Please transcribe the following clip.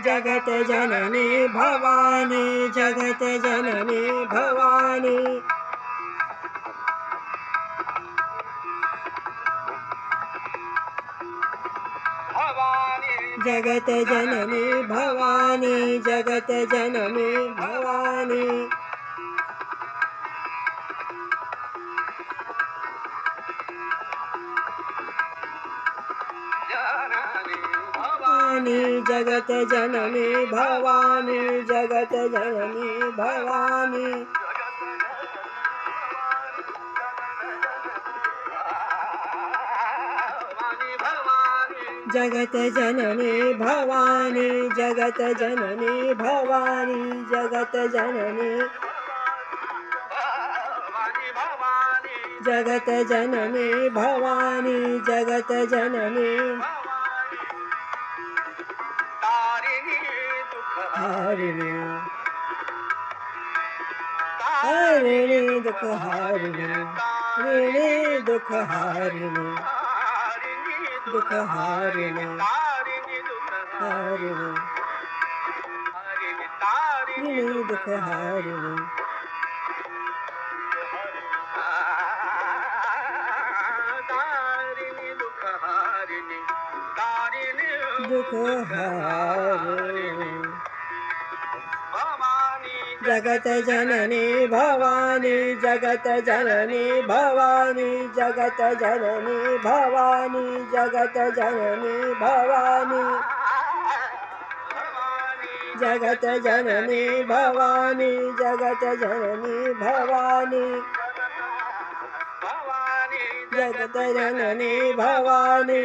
जगत जननी भवानी जगत जननी भवानी जगत जननी भवानी जगत जननी भवानी जगत जननी भवानी जगत जननी भवानी जगत जननी भवानी जगत जननी भवानी जगत जननी जगत जननी भवानी जगत जननी हारिणी हारिणी दुख हारिणी ऋणी दुख हारिणी दुख हारिणी हारिणी ऋणी दुख हारिणी दुख हारिणी जगत जननी भवानी जगत जननी भवानी जगत जननी भवानी जगत जननी भवानी जगत जननी भवानी जगत जननी भवानी जगत जननी भवानी